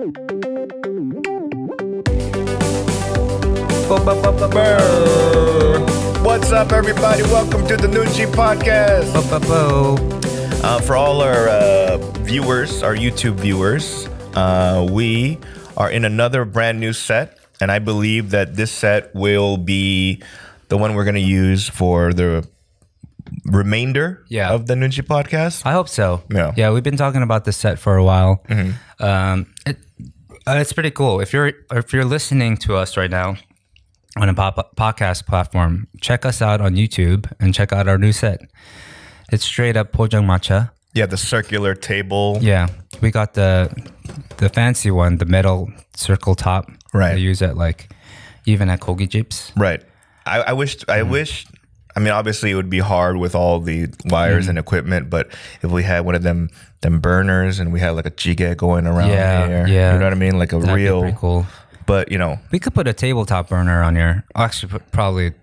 What's up, everybody? Welcome to the Noonchi Podcast. For all our viewers, our YouTube viewers, we are in another brand new set, and I believe that this set will be the one we're going to use for the remainder of the Noonchi Podcast. I hope so. Yeah, we've been talking about this set for a while. It's pretty cool. If you're listening to us right now on a podcast platform, check us out on YouTube and check out our new set. It's straight up Pojangmatcha. Yeah, the circular table. Yeah, we got the fancy one, the metal circle top. Right. They use it even at kogi jips. Right. I wish. I mean, obviously, it would be hard with all the wires and equipment, but if we had one of them burners and we had like a jjigae going around here, you know what I mean? Like that'd be pretty cool. But, we could put a tabletop burner on here. Actually, probably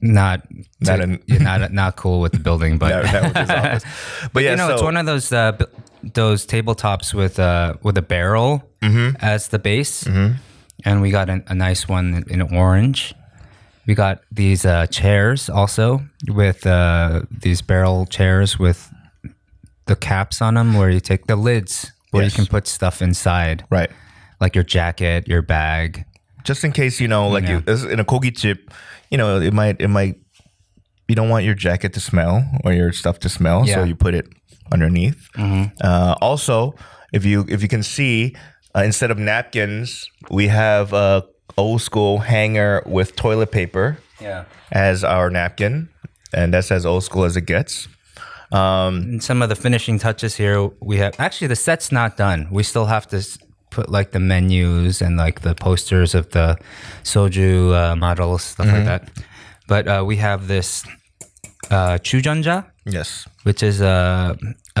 not cool with the building, but but yeah, it's one of those tabletops with a barrel as the base, and we got a nice one in orange. We got these chairs also with these barrel chairs with the caps on them where you take the lids where you can put stuff inside. Right. Like your jacket, your bag. Just in case, in a kogi chip, it might, you don't want your jacket to smell or your stuff to smell. So you put it underneath. Also, if you can see, instead of napkins, we have a old school hanger with toilet paper as our napkin, and that's as old school as it gets. And some of the finishing touches here, we have actually the set's not done. We still have to put the menus and the posters of the soju models, stuff like that. But we have this chujanja, which is a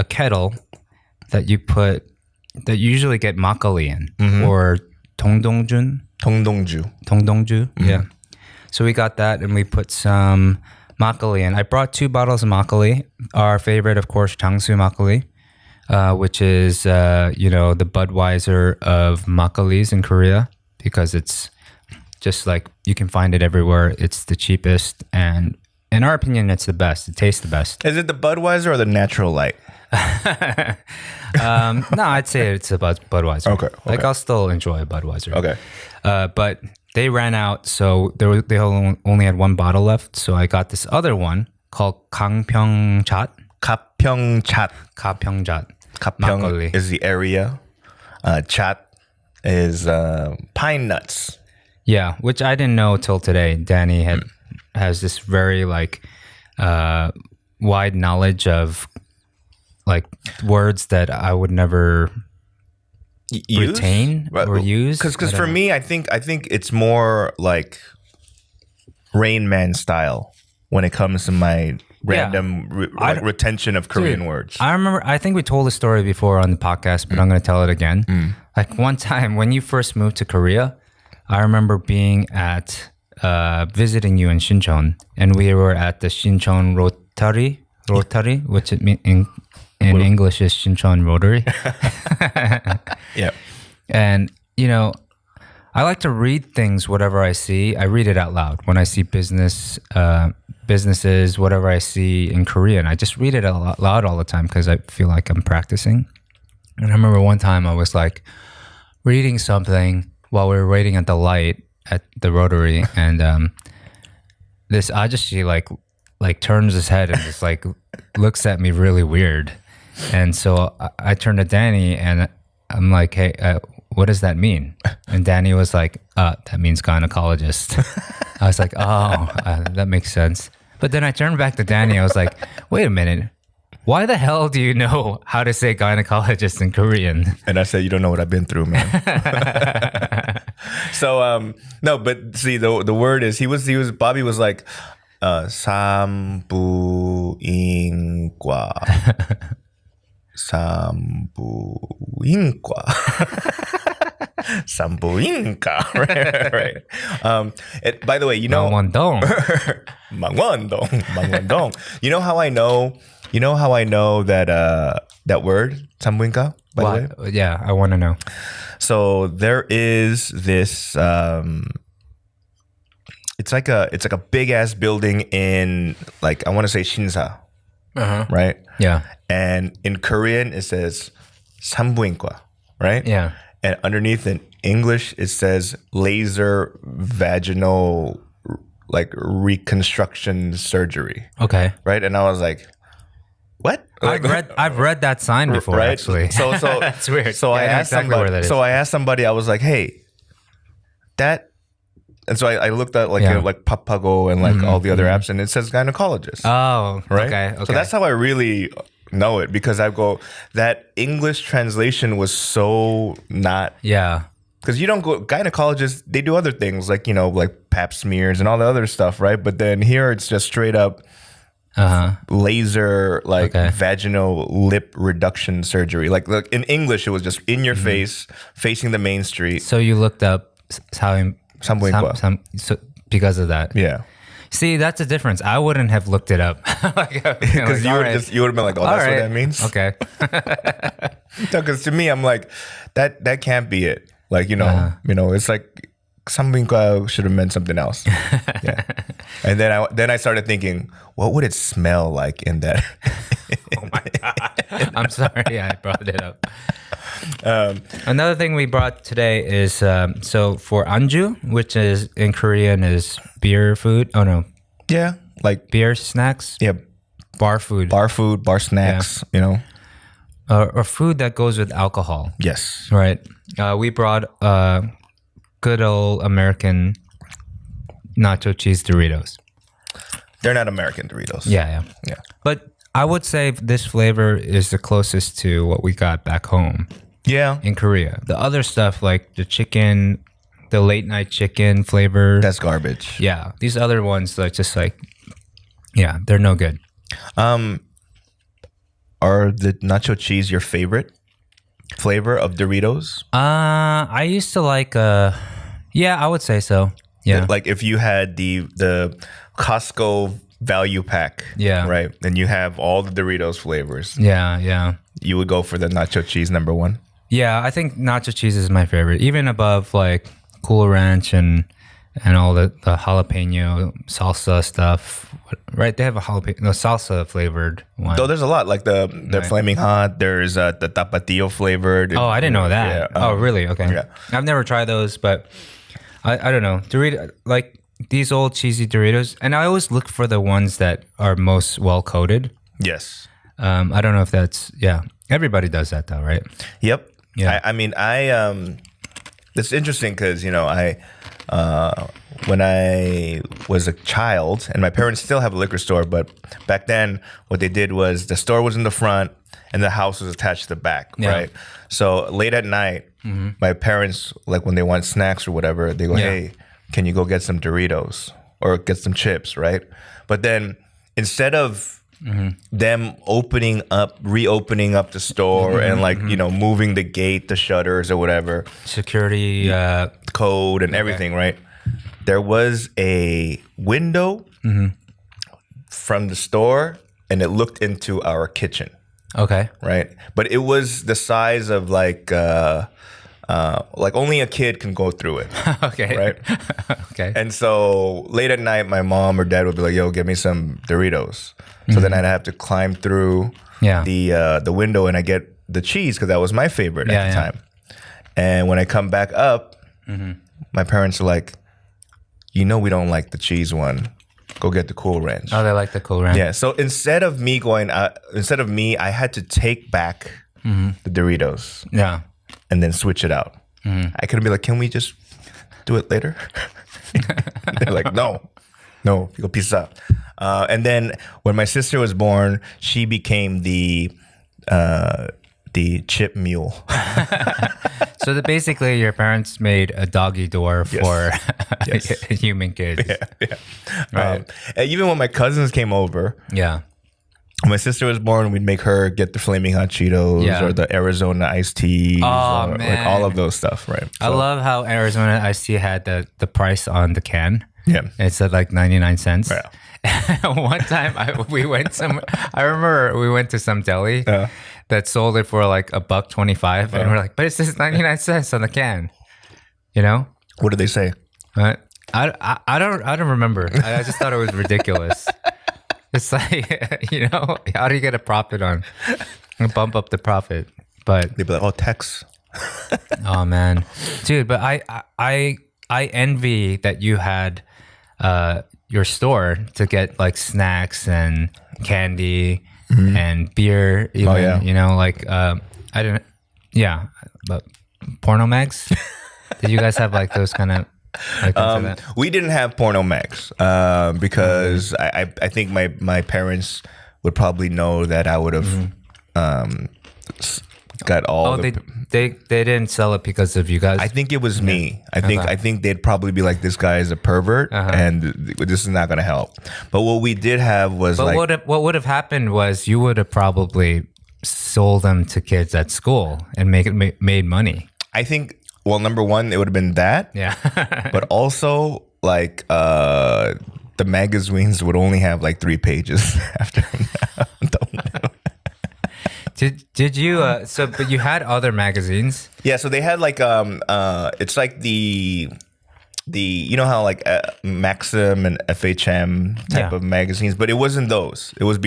kettle that you usually get makgeolli in, or Tongdongju. Yeah. So we got that and we put some makgeolli in. I brought 2 bottles of makgeolli. Our favorite, of course, Jangsu makgeolli, which is, the Budweiser of makgeollis in Korea, because it's just you can find it everywhere. It's the cheapest, and in our opinion, it's the best. It tastes the best. Is it the Budweiser or the Natural Light? No, I'd say it's about Budweiser. Okay. I'll still enjoy Budweiser. Okay. But they ran out, so they only had 1 bottle left. So I got this other one called Gangpyeongchat. Gapyeongchat. Gapyeongchat. Gapyeong is the area. Chat is pine nuts. Yeah, which I didn't know till today. Danny has this very wide knowledge of words that I would never retain or use. Because for me, I think it's more like Rain Man style when it comes to my random retention of Korean words. I remember, I think we told the story before on the podcast, but I'm going to tell it again. One time when you first moved to Korea, I remember being at visiting you in Shincheon, and we were at the Shincheon Rotary, which in English is Shincheon Rotary. Yeah. And, I like to read things, whatever I see. I read it out loud. When I see businesses, whatever I see in Korean, I just read it out loud all the time because I feel like I'm practicing. And I remember one time I was reading something while we were waiting at the light at the Rotary, and this ajashi turns his head and just looks at me really weird. And so I turned to Danny and I'm like, hey, what does that mean? And Danny was like, that means gynecologist. I was like, oh, that makes sense. But then I turned back to Danny. I was like, wait a minute. Why the hell do you know how to say gynecologist in Korean? And I said, you don't know what I've been through, man. So, no, but see, the word is, Bobby was like, 산부인과. Sanbuinka. Right. By the way, Mangwon-dong. Mangwon-dong. You know how I know that that word, Sanbuinka, by the way? Yeah, I want to know. So there is this. It's like a big ass building in like I want to say Shinsa, right? Yeah. And in Korean it says 산부인과, right? Yeah. And underneath in English it says laser vaginal like reconstruction surgery. Okay. Right? And I was like, what? I've read that sign before, right? actually. So that's weird. So I asked exactly somebody. where that is. So I asked somebody. I was like, hey, that. And so I looked at like Papago and like all the other apps, and it says gynecologist. Oh, right. Okay. So that's how I really know it, because I go, that English translation was so not. Yeah. Because you don't go, gynecologists, they do other things like, like pap smears and all the other stuff, right? But then here it's just straight up laser, like vaginal lip reduction surgery. Like in English, it was just in your face, facing the main street. So you looked up 산부인과. So because of that. Yeah. See, that's a difference. I wouldn't have looked it up. Because you would have been like, oh, that's what that means? Okay. Because to me, I'm like, that can't be it. Like, it's like 산부인과 should have meant something else. Yeah. And then I started thinking, what would it smell like in that? Oh my God. I'm sorry I brought it up. Another thing we brought today is so for anju, which is in Korean is beer food. Oh no. Yeah. Like beer snacks. Yeah. Bar food, bar snacks, or food that goes with alcohol. Yes. Right. We brought good old American nacho cheese Doritos. They're not American Doritos. Yeah. But I would say this flavor is the closest to what we got back home. Yeah. In Korea. The other stuff like the chicken, the late night chicken flavor. That's garbage. Yeah. These other ones they're no good. Are the nacho cheese your favorite flavor of Doritos? I used to like I would say so. Yeah. Like if you had the Costco value pack, right? And you have all the Doritos flavors. Yeah. You would go for the nacho cheese number one? Yeah, I think nacho cheese is my favorite. Even above like Cool Ranch and all the jalapeno salsa stuff, right? They have a jalapeno salsa flavored one. Though there's a lot, like the Flaming Hot. There's the tapatio flavored. Oh, I didn't know that. Yeah, really? Okay. Yeah. I've never tried those, but I don't know. Dorito, like these old cheesy Doritos, and I always look for the ones that are most well coated. Yes. I don't know if that's Everybody does that though, right? Yep. Yeah. I mean, it's interesting because when I was a child, and my parents still have a liquor store, but back then what they did was the store was in the front and the house was attached to the back, right? So late at night, my parents, like when they want snacks or whatever, they go, hey, can you go get some Doritos or get some chips, right? But then instead of them reopening up the store and like, moving the gate, the shutters or whatever. Security code and everything, right? There was a window from the store and it looked into our kitchen. Okay. Right? But it was the size of like only a kid can go through it. Okay. Right? Okay. And so late at night, my mom or dad would be like, yo, get me some Doritos. So then I'd have to climb through the window and I get the cheese because that was my favorite at the time. And when I come back up, my parents are like, we don't like the cheese one. Go get the Cool Ranch. Oh, they like the Cool Ranch. Yeah. So instead of me, I had to take back the Doritos. Yeah. And then switch it out. I couldn't be like, can we just do it later? They're like, no, you go peace out. And then when my sister was born, she became the chip mule. So basically your parents made a doggy door for human kids. Yeah. Right. And even when my cousins came over, when my sister was born, we'd make her get the Flaming Hot Cheetos or the Arizona iced teas, or like all of those stuff, right? I love how Arizona iced tea had the price on the can. Yeah. It said like 99 cents. Yeah. One time we went somewhere. I remember we went to some deli that sold it for like $1.25, and we're like, but it's just 99 cents on the can. You know? What did they say? I don't remember. I just thought it was ridiculous. It's like, you know, how do you get a profit on? Bump up the profit, but they'd be like, "Oh, Tex." Oh man, dude! But I envy that you had your store to get like snacks and candy and beer. Even, you know, like I didn't. Yeah, but porno mags. Did you guys have like those kind of? Like we didn't have porno mags because I think my parents would probably know that I would have got all. They didn't sell it because of you guys. I think it was me. I think they'd probably be like, this guy is a pervert, and this is not going to help. But what we did have was what would have happened was you would have probably sold them to kids at school and made money. I think. Well, number one, it would have been that. Yeah. But also, like, the magazines would only have like 3 pages after that. Did you? But you had other magazines. Yeah. So they had like it's like the you know how like Maxim and FHM type of magazines, but it wasn't those. It was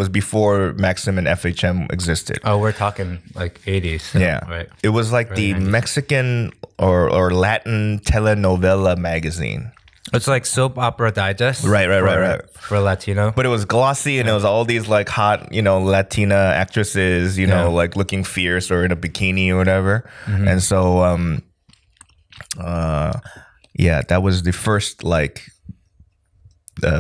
before Maxim and FHM existed. Oh, we're talking like 80s. So, yeah, right. It was like the 90s. Mexican or Latin telenovela magazine. It's like Soap Opera Digest. Right. For Latino. But it was glossy and it was all these like hot, you know, Latina actresses, you know, like looking fierce or in a bikini or whatever. And so, yeah, that was the first like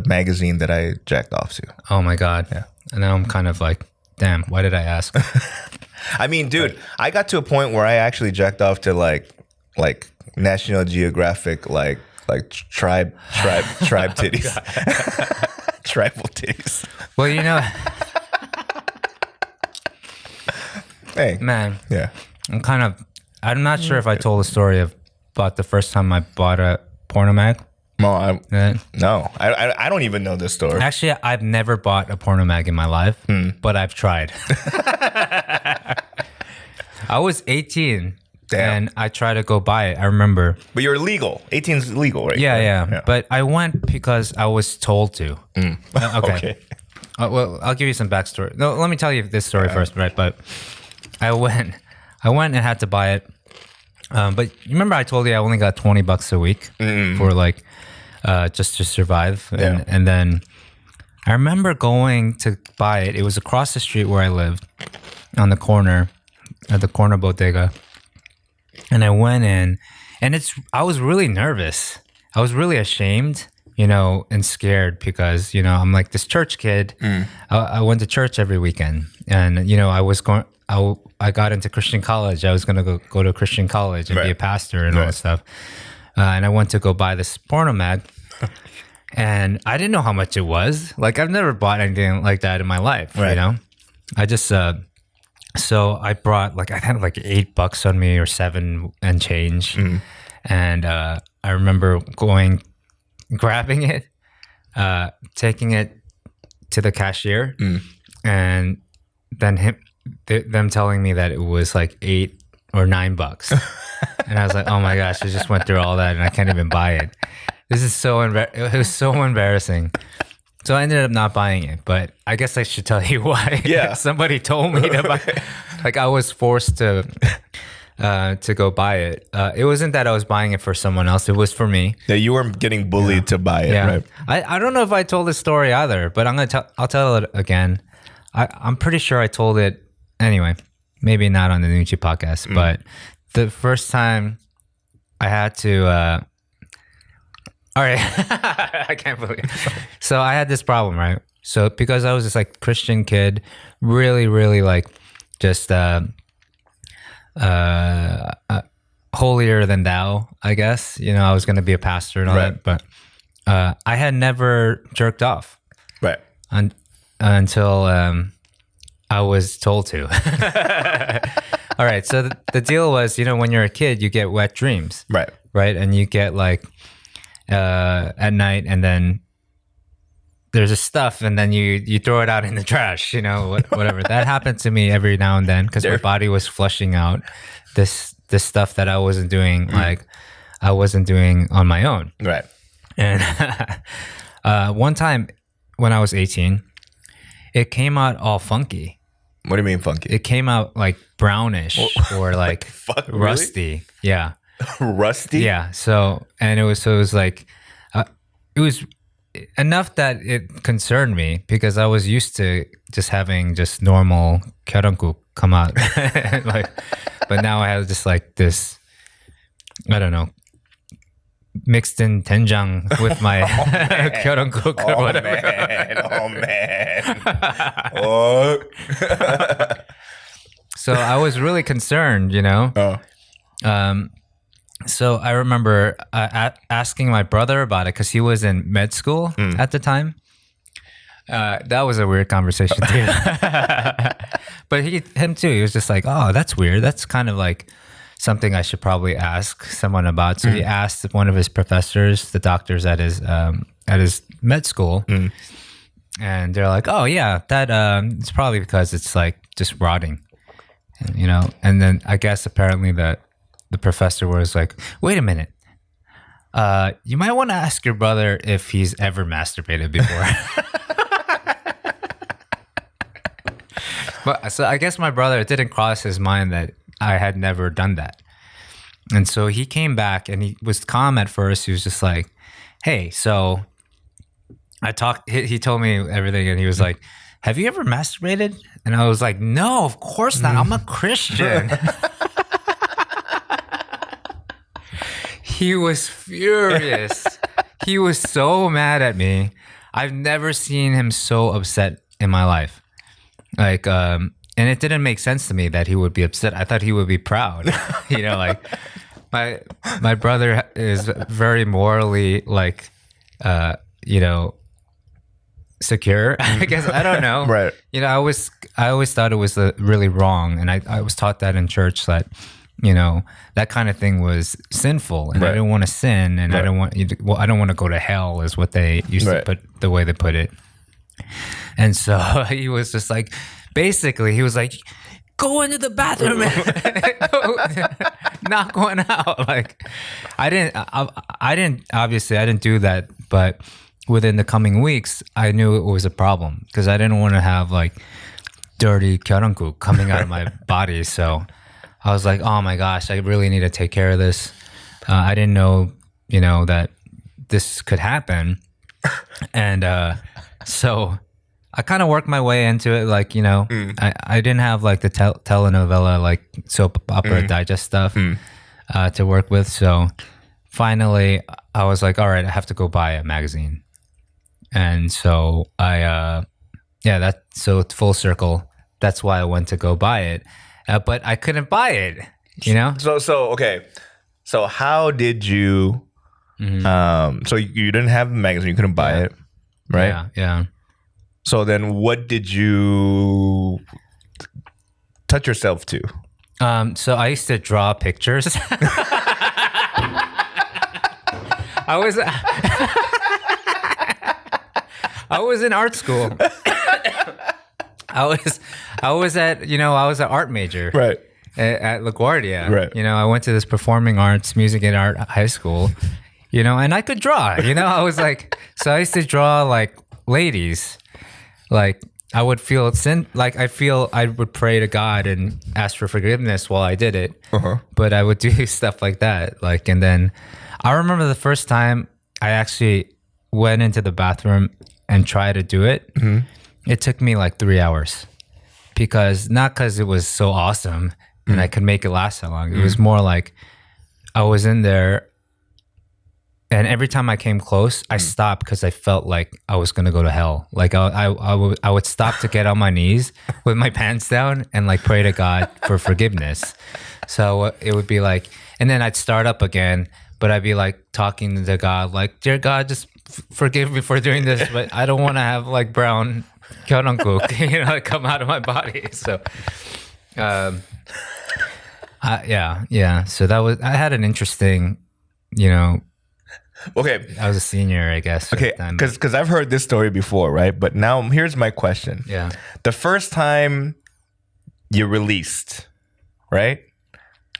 magazine that I jacked off to. Oh my God. Yeah. And now I'm kind of like, damn, why did I ask? I mean, dude, I got to a point where I actually jacked off to like National Geographic, like tribe titties. Tribal titties. Well, you know. Hey. Man. Yeah. I'm not sure if I told the story about the first time I bought a porno mag. No, I don't even know this story. Actually, I've never bought a porno mag in my life, but I've tried. I was 18 and I tried to go buy it. I remember. But you're legal. 18 is legal, right? Yeah. But I went because I was told to. Okay. Well, I'll give you some backstory. No, let me tell you this story first, right? But I went and had to buy it. But you remember I told you I only got $20 a week for like just to survive. And then I remember going to buy it. It was across the street where I lived on the corner, at the corner bodega. And I went in and I was really nervous. I was really ashamed, you know, and scared because, you know, I'm like this church kid. I went to church every weekend and, you know, I got into Christian college. I was going to go to a Christian college and be a pastor and all that stuff. And I went to go buy this porno mag. And I didn't know how much it was. Like, I've never bought anything like that in my life, you know? I just, so I brought, like, I had like $8 on me or $7 and change. And I remember grabbing it, taking it to the cashier, and then them telling me that it was like $8 or $9. And I was like, oh my gosh, I just went through all that and I can't even buy it. This is it was so embarrassing. So I ended up not buying it, but I guess I should tell you why. Yeah. Somebody told me to buy it. Like I was forced to go buy it. It wasn't that I was buying it for someone else. It was for me. Yeah, you were getting bullied to buy it, right? I don't know if I told this story either, but I'll tell it again. I'm pretty sure I told it anyway. Maybe not on the Noonchi Podcast, but the first time I had to. All right, I can't believe it. So I had this problem, right? So because I was this like Christian kid, really, really like just holier than thou, I guess. You know, I was going to be a pastor and all that, but I had never jerked off, right? Until I was told to. All right, so the deal was, you know, when you're a kid, you get wet dreams, right? And you get like at night, and then there's a stuff and then you throw it out in the trash, whatever. That happened to me every now and then because my body was flushing out this stuff that I wasn't doing, like I wasn't doing on my own. Right. And one time when I was 18, it came out all funky. What do you mean funky? It came out like brownish or like rusty. Really? Yeah. Rusty? Yeah. So it was like, it was enough that it concerned me because I was used to just having just normal kyeoreonguk come out. But now I have just like this, I don't know, mixed in doenjang with my kyeoreonguk or whatever. Oh man. Oh. So I was really concerned, So I remember asking my brother about it because he was in med school at the time. That was a weird conversation too. But him too, he was just like, oh, that's weird. That's kind of like something I should probably ask someone about. So he asked one of his professors, the doctors at his med school. And they're like, oh yeah, that it's probably because it's like just rotting. And then I guess apparently the professor was like, wait a minute. You might want to ask your brother if he's ever masturbated before. But so I guess my brother, it didn't cross his mind that I had never done that. And so he came back and he was calm at first. He was just like, hey, so he told me everything and he was like, have you ever masturbated? And I was like, no, of course not. I'm a Christian. He was furious. He was so mad at me. I've never seen him so upset in my life. Like, and it didn't make sense to me that he would be upset. I thought he would be proud. Like my brother is very morally like, secure. I guess I don't know. Right. I always thought it was really wrong, and I was taught that in church that that kind of thing was sinful, and I didn't want to sin, and I don't want to go to hell, is what they used to put the way they put it. And so he was just like, basically, he was like, go into the bathroom, not going out. Like, I didn't do that, but within the coming weeks, I knew it was a problem because I didn't want to have like dirty kyeoreonguk coming out of my body. So I was like, oh my gosh, I really need to take care of this. I didn't know, that this could happen. And so I kind of worked my way into it. Like, I didn't have like the telenovela, like soap opera digest stuff to work with. So finally I was like, all right, I have to go buy a magazine. And so so it's full circle. That's why I went to go buy it. But I couldn't buy it, So okay. So how did you, so you didn't have the magazine, you couldn't buy it, right? Yeah. So then what did you touch yourself to? So I used to draw pictures. I was in art school. I was at art major. Right. At LaGuardia. Right. I went to this performing arts, music and art high school, and I could draw, I was like, so I used to draw like ladies. Like I would feel I would pray to God and ask for forgiveness while I did it. But I would do stuff like that. Like, and then I remember the first time I actually went into the bathroom and tried to do it. It took me like 3 hours not because it was so awesome and I could make it last that long. It was more like I was in there and every time I came close, I stopped because I felt like I was going to go to hell. Like I would stop to get on my knees with my pants down and like pray to God for forgiveness. So it would be like, and then I'd start up again, but I'd be like talking to God, like, dear God, just forgive me for doing this, but I don't want to have like brown kyeoreonguk, come out of my body. So, yeah. So that was, I had an interesting, Okay. I was a senior, I guess. Okay, because I've heard this story before, right? But now here's my question. Yeah. The first time you released, right?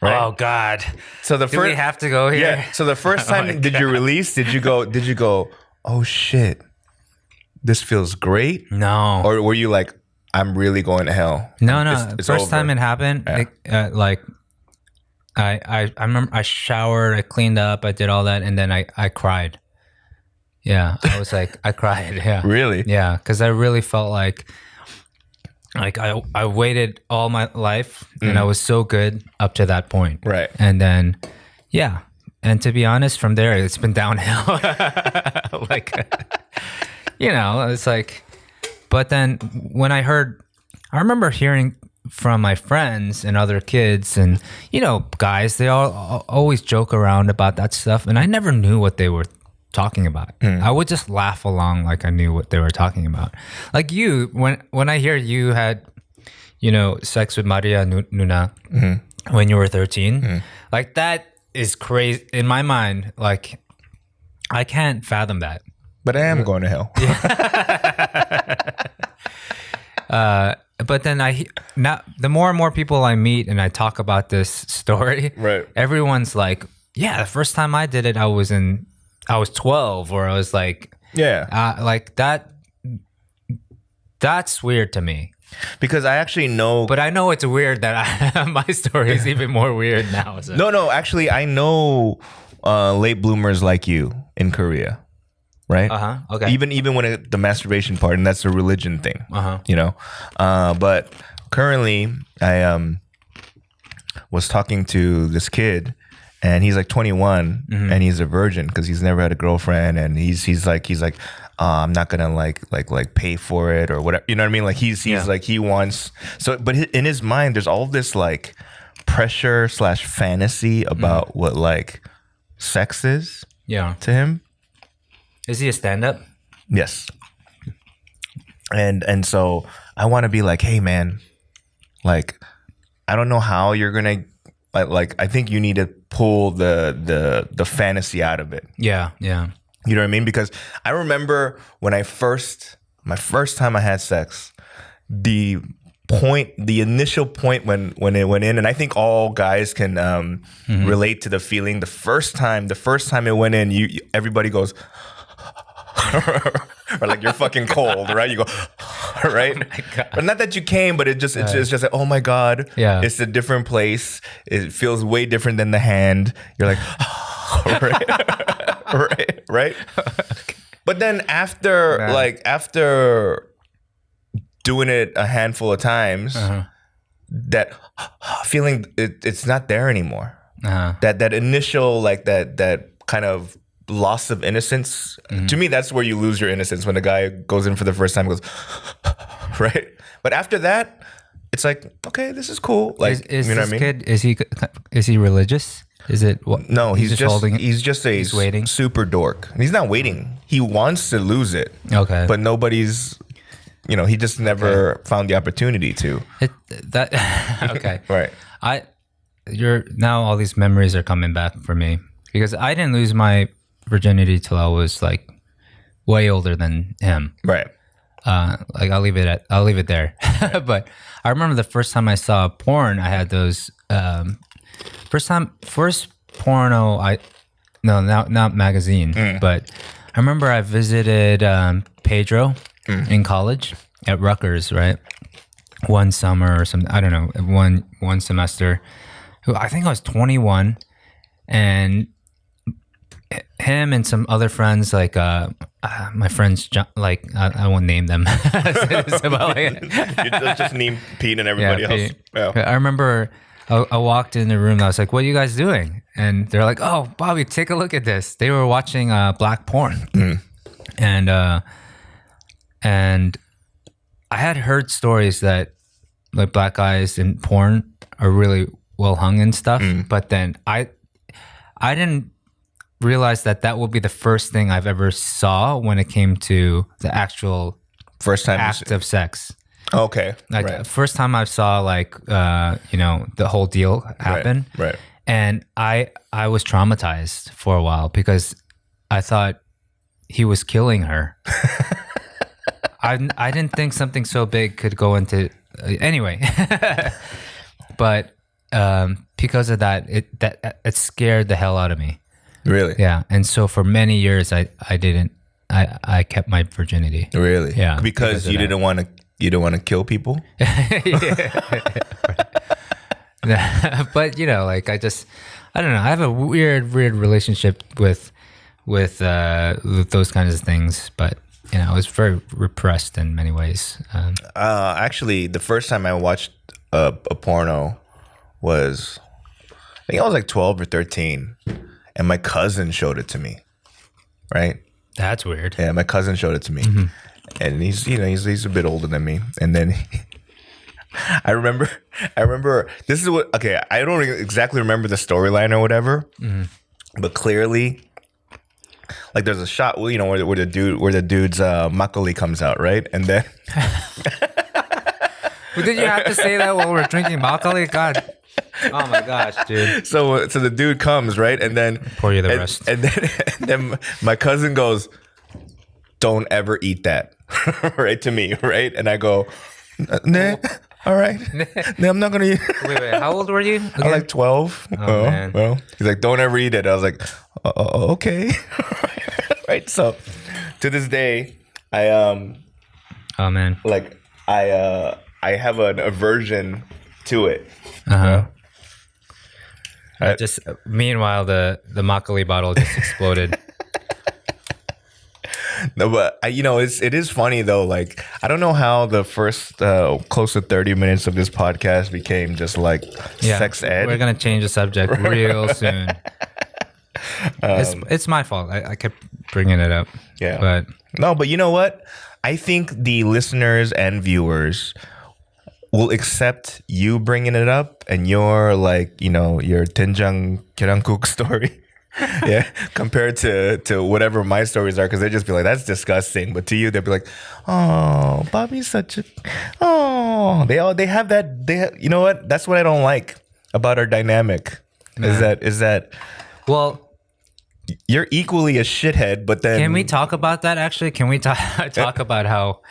Oh God. So the Do we have to go here? Yeah. So the first time did you release? Did you go? Oh shit, this feels great. No. Or were you like, I'm really going to hell? No. It's first over. Time it happened, like I remember I showered, I cleaned up, I did all that, and then I cried. Yeah, I was like, I cried. Yeah. Really? Yeah, because I really felt like I waited all my life, and I was so good up to that point. Right. And then, yeah. And to be honest, from there, it's been downhill. Like, it's like, but then when I remember hearing from my friends and other kids and, guys, they all always joke around about that stuff. And I never knew what they were talking about. I would just laugh along like I knew what they were talking about. Like you, when I hear you had, sex with Maria Nuna when you were 13, like that is crazy in my mind. Like I can't fathom that. But I am going to hell. But then the more and more people I meet and I talk about this story, right? Everyone's like, yeah, the first time I did it, I was 12, or I was like, like that. That's weird to me. Because I actually know... But I know it's weird that my story is even more weird now. So. No. Actually, I know late bloomers like you in Korea. Right? Okay. Even when the masturbation part, and that's a religion thing. But currently, I was talking to this kid, and he's like 21, and he's a virgin because he's never had a girlfriend, and he's like I'm not gonna like pay for it or whatever. You know what I mean? Like he's like he wants but in his mind, there's all this like pressure / fantasy about what like sex is. Yeah. To him. Is he a stand-up? Yes. And so I want to be like, hey man, like I don't know how you're gonna like I think you need to pull the fantasy out of it. Yeah. You know what I mean? Because I remember when my first time I had sex, the initial point when it went in, and I think all guys can relate to the feeling. The first time it went in, everybody goes. Or like you're fucking cold, right? You go, right? Oh, but not that you came, but it's just like, oh my God, it's a different place. It feels way different than the hand. You're like, right. Okay. But then after doing it a handful of times, that feeling it's not there anymore. That initial like that kind of loss of innocence. To me, that's where you lose your innocence, when the guy goes in for the first time and goes, right? But after that, it's like, okay, this is cool. Like, is you know this what I mean? Kid, is he religious? Is it what? No, he's just waiting. Super dork. He's not waiting. He wants to lose it. Okay. But nobody's, he just never found the opportunity to. Okay. Right. Now all these memories are coming back for me, because I didn't lose my virginity till I was like way older than him. Right. Like I'll leave it there. Right. But I remember the first time I saw porn, I had those first porno not magazine, but I remember I visited Pedro in college at Rutgers, right? One summer or something, I don't know, one semester. I think I was 21, and him and some other friends, like my friends, like I won't name them. You just name Pete and everybody else. Yeah. I remember I walked in the room and I was like, "What are you guys doing?" And they're like, "Oh, Bobby, take a look at this." They were watching black porn, and I had heard stories that like black guys in porn are really well hung and stuff, but then I didn't realize that would be the first thing I've ever saw when it came to the actual first time act of sex. Okay. Like right. First time I saw like the whole deal happen. Right. And I was traumatized for a while, because I thought he was killing her. I didn't think something so big could go into anyway. But because of that, it scared the hell out of me. Really? Yeah. And so for many years, I kept my virginity. Really? Yeah. Because you didn't want to kill people. But like I don't know. I have a weird relationship with those kinds of things, but it was very repressed in many ways. Actually, the first time I watched a porno was, I think I was like 12 or 13, and my cousin showed it to me. Right? That's weird. Yeah, my cousin showed it to me, and he's a bit older than me, and then. I remember this is what, okay, I don't exactly remember the storyline or whatever, but clearly, like there's a shot, where the dude's makgeolli comes out, right? And then well, did you have to say that while we're drinking makgeolli? God, oh my gosh, dude. So the dude comes, right? And then pour you the rest. And then my cousin goes, "Don't ever eat that," right, to me, right? And I go, "Nah." All right. No, I'm not going to eat. Wait. How old were you? Again? I was like 12. Oh, man. Well, he's like, don't ever eat it. I was like, okay. Right. So to this day, I oh man. Like I have an aversion to it. Just meanwhile, the makgeolli bottle just exploded. No, but it is funny though. Like, I don't know how the first close to 30 minutes of this podcast became just like sex ed. We're gonna change the subject real soon. It's my fault. I kept bringing it up. Yeah. But you know what? I think the listeners and viewers will accept you bringing it up and your like your doenjang kerangguk story. Yeah, compared to whatever my stories are, because they just be like, that's disgusting. But to you, they'll be like, oh, Bobby's such a, oh, they have that. You know what? That's what I don't like about our dynamic. Yeah. Is that well, you're equally a shithead, but then can we talk about that? Actually, can we talk about how?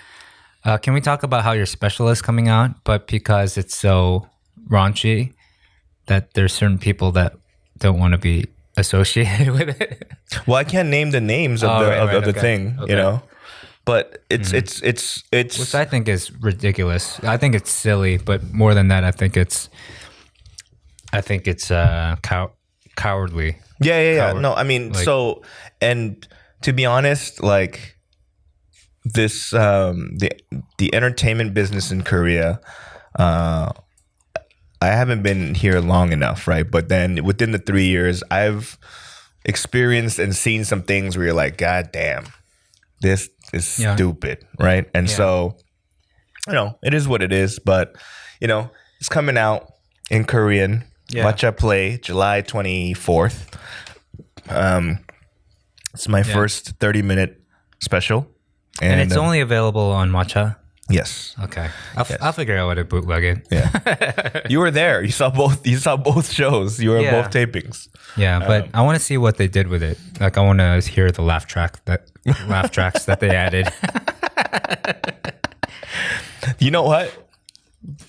Can we talk about how your special is coming out, but because it's so raunchy, that there's certain people that don't want to be associated with it. Well, I can't name the names of the thing, but it's which I think is ridiculous. I think it's silly, but more than that, I think it's cowardly. Yeah. No, I mean, like, so, and to be honest, like this, the entertainment business in Korea, I haven't been here long enough, right? But then within the 3 years, I've experienced and seen some things where you're like, God damn, this is stupid, right? And so, it is what it is. But, it's coming out in Korean. Matcha Play, July 24th. It's my first 30-minute special. And it's only available on Matcha? Yes. Okay. I'll figure out what to bootleg it. Yeah. You were there. You saw both shows. You were both tapings. Yeah, but I want to see what they did with it. Like, I want to hear the laugh tracks that they added. You know what?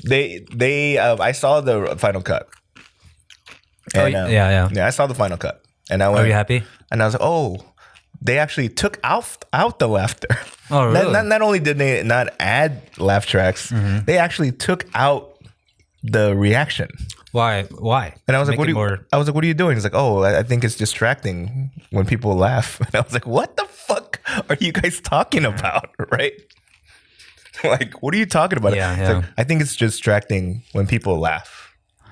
They I saw the final cut. And, yeah. I saw the final cut. And I went, are you happy? And I was like, oh, they actually took out the laughter. Oh, really? Not only did they not add laugh tracks, they actually took out the reaction. Why? And I was like, what are you doing? He's like, oh, I think it's distracting when people laugh. And I was like, what the fuck are you guys talking about? Right? Like, what are you talking about? Yeah. Like, I think it's distracting when people laugh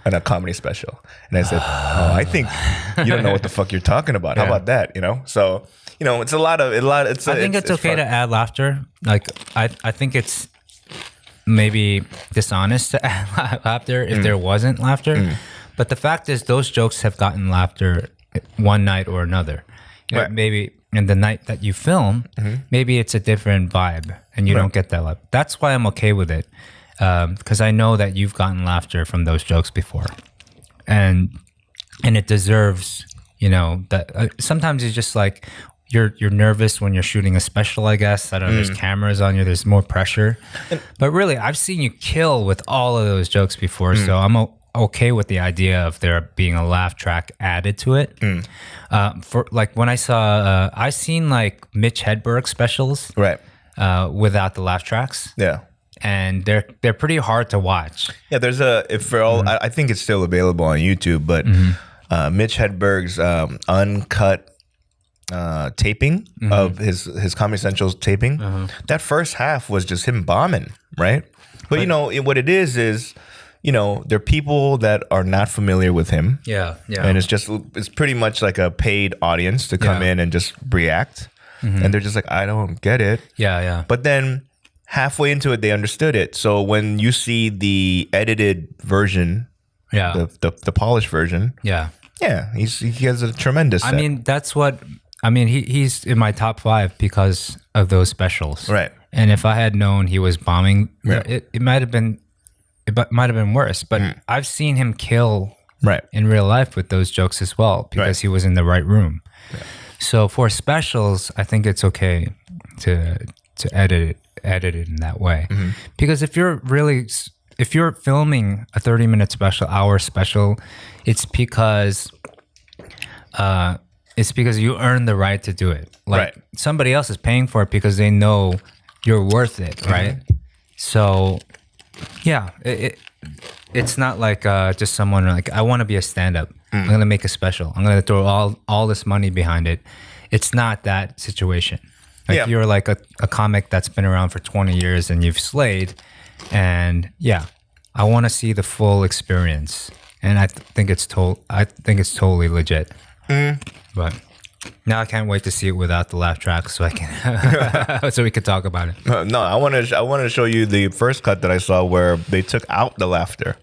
on a comedy special. And I said, oh, I think you don't know what the fuck you're talking about. How about that? So, it's a lot. I think it's okay to add laughter. Like, I think it's maybe dishonest to add laughter if there wasn't laughter. But the fact is, those jokes have gotten laughter one night or another. Right. Maybe in the night that you film, maybe it's a different vibe and you don't get that laugh. That's why I'm okay with it. Because I know that you've gotten laughter from those jokes before. And it deserves, that sometimes it's just like, you're nervous when you're shooting a special, I guess. I don't know, there's cameras on you, there's more pressure. But really, I've seen you kill with all of those jokes before, so I'm okay with the idea of there being a laugh track added to it. For like when I saw, I seen like Mitch Hedberg specials, right, without the laugh tracks. Yeah. And they're pretty hard to watch. Yeah, there's I think it's still available on YouTube, but Mitch Hedberg's uncut taping of his Comedy Central's taping, that first half was just him bombing, right? But you know what it is you know, there are people that are not familiar with him. Yeah. And it's pretty much like a paid audience to come in and just react. And they're just like, I don't get it. Yeah. But then halfway into it, they understood it. So when you see the edited version, the polished version, he has a tremendous set. I mean, he's in my top 5 because of those specials. Right. And if I had known he was bombing, it might have been worse. But I've seen him kill in real life with those jokes as well because he was in the right room. Yeah. So for specials, I think it's okay to edit it in that way. Because if you're filming a 30-minute special, hour special, it's because you earn the right to do it. Like somebody else is paying for it because they know you're worth it, right? So yeah, it's not like just someone like, I want to be a stand-up. I'm going to make a special. I'm going to throw all this money behind it. It's not that situation. Like you're like a comic that's been around for 20 years and you've slayed. And I want to see the full experience. And I think it's totally legit. But now I can't wait to see it without the laugh track so I can so we could talk about it. No, I want to show you the first cut that I saw where they took out the laughter.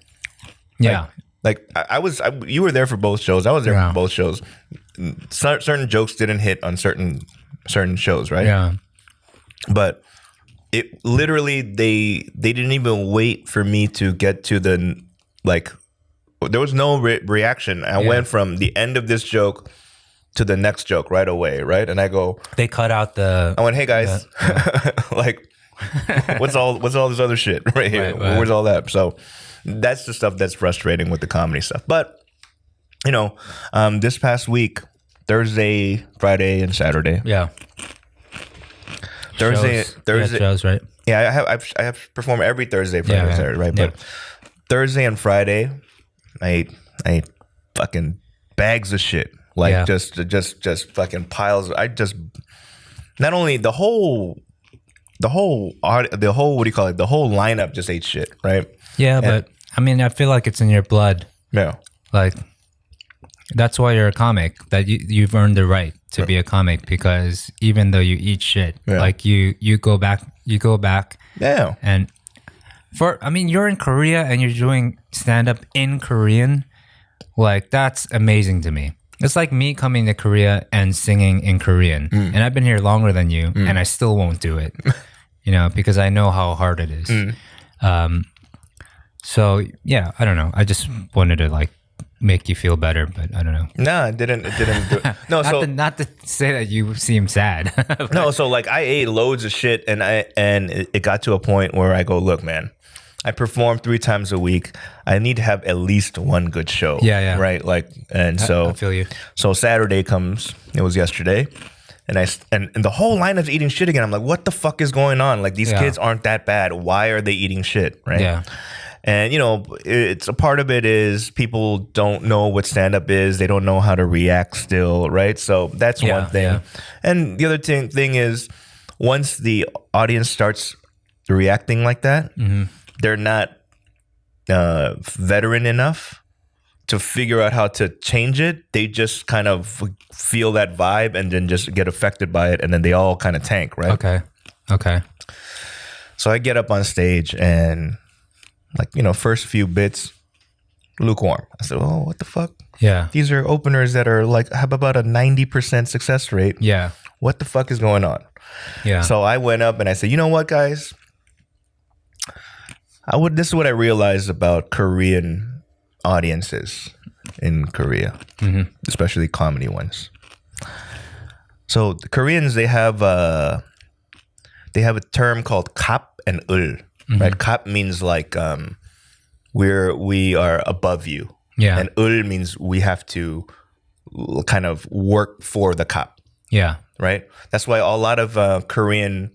Yeah. You were there for both shows. I was there for both shows. Certain jokes didn't hit on certain shows, right? Yeah. But it literally they didn't even wait for me to get to the there was no reaction. I went from the end of this joke to the next joke right away, right? And I go, they cut out I went, hey guys, what's all this other shit right here? Right. Where's all that? So that's the stuff that's frustrating with the comedy stuff. But you know, this past week, Thursday, Friday, and Saturday. Yeah. Thursday. Shows, right? Yeah, I have performed every Thursday, Friday, and Saturday, right? But Thursday and Friday, I ate fucking bags of shit, just fucking piles. I just not only the whole what do you call it? The whole lineup just ate shit, right? Yeah, but I mean, I feel like it's in your blood. Yeah, like that's why you're a comic. That you've earned the right to be a comic because even though you eat shit, like you go back. Yeah, and you're in Korea and you're doing stand up in Korean. Like that's amazing to me. It's like me coming to Korea and singing in Korean, and I've been here longer than you, and I still won't do it. You know, because I know how hard it is. So yeah, I don't know. I just wanted to make you feel better, but I don't know. No, it didn't do it. No, not to say that you seem sad. No, so I ate loads of shit, and it got to a point where I go, look, man, I perform 3 times a week. I need to have at least one good show. Yeah. Right, so I feel you. So Saturday comes. It was yesterday. And the whole lineup's eating shit again. I'm like, what the fuck is going on? Like, these kids aren't that bad. Why are they eating shit? Right. Yeah. And, you know, it's a part of it is people don't know what stand-up is. They don't know how to react still, right? So that's one thing. Yeah. And the other thing is once the audience starts reacting like that, they're not veteran enough to figure out how to change it. They just kind of feel that vibe and then just get affected by it. And then they all kind of tank, right? Okay. So I get up on stage and first few bits, lukewarm. I said, oh, what the fuck? Yeah. These are openers that are have about a 90% success rate. Yeah. What the fuck is going on? Yeah. So I went up and I said, you know what, guys? This is what I realized about Korean audiences in Korea, especially comedy ones. So the Koreans, they have a term called kap and ul. Right? Kap means like we are above you. Yeah. And ul means we have to kind of work for the kap. Yeah. Right? That's why a lot of Korean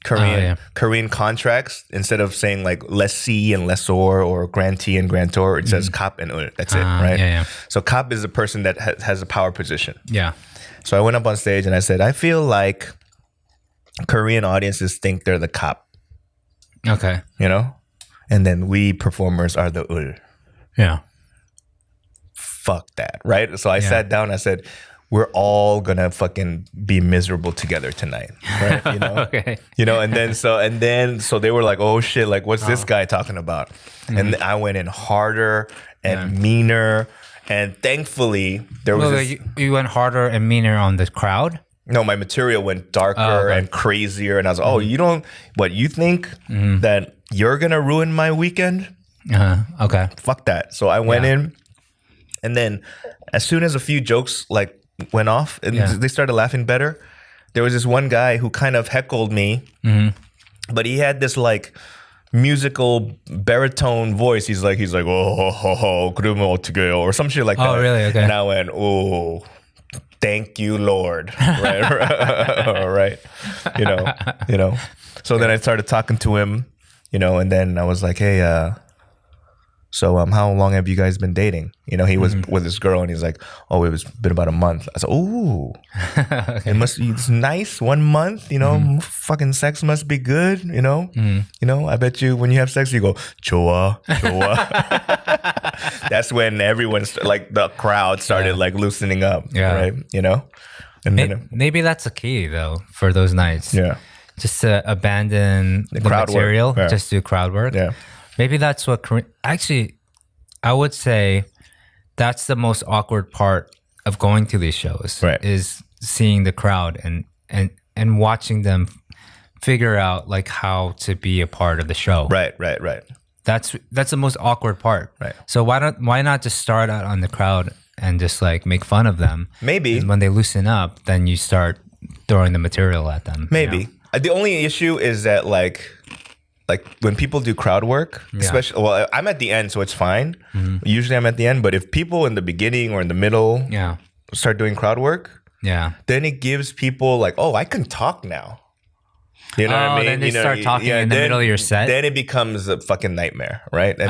contracts, instead of saying like lessee and lessor or grantee and grantor, it says kap and ul. That's it, right? Yeah. So kap is a person that has a power position. Yeah. So I went up on stage and I said, I feel like Korean audiences think they're the kap. Okay. You know? And then we performers are the ul. Yeah. Fuck that, right? So I sat down, I said, we're all gonna fucking be miserable together tonight, right? You know, Okay. You know, and then so they were like, oh shit, like what's this guy talking about? And I went in harder and meaner, and thankfully there was you went harder and meaner on the crowd. No, my material went darker and crazier, and I was like, oh, you think that you're gonna ruin my weekend? Okay. Fuck that. So I went in, and then as soon as a few jokes like went off and they started laughing better, there was this one guy who kind of heckled me, but he had this like musical baritone voice. He's like, oh, 그러면 어떡해요, or some shit like that. Oh, really? Okay. And I went, oh, thank you, Lord. Right, right. You know. So then I started talking to him, and then I was like, hey, so how long have you guys been dating? He was with this girl, and he's like, oh, been about a month. I said, oh, it's nice. 1 month, fucking sex must be good, I bet you when you have sex, you go, 좋아. That's when everyone, like the crowd started like loosening up, right? And then maybe that's the key though for those nights. Yeah. Just to abandon the material, just do crowd work. Yeah. Maybe that's what actually, I would say that's the most awkward part of going to these shows, right, is seeing the crowd and watching them figure out like how to be a part of the show. Right. That's the most awkward part. Right. So why not just start out on the crowd and just like make fun of them? Maybe. And when they loosen up, then you start throwing the material at them. Maybe. The only issue is that like when people do crowd work, especially, well, I'm at the end, so it's fine. Usually I'm at the end, but if people in the beginning or in the middle start doing crowd work, then it gives people like, oh, I can talk now. You know what I mean? Then they start talking in the middle of your set. Then it becomes a fucking nightmare, right? And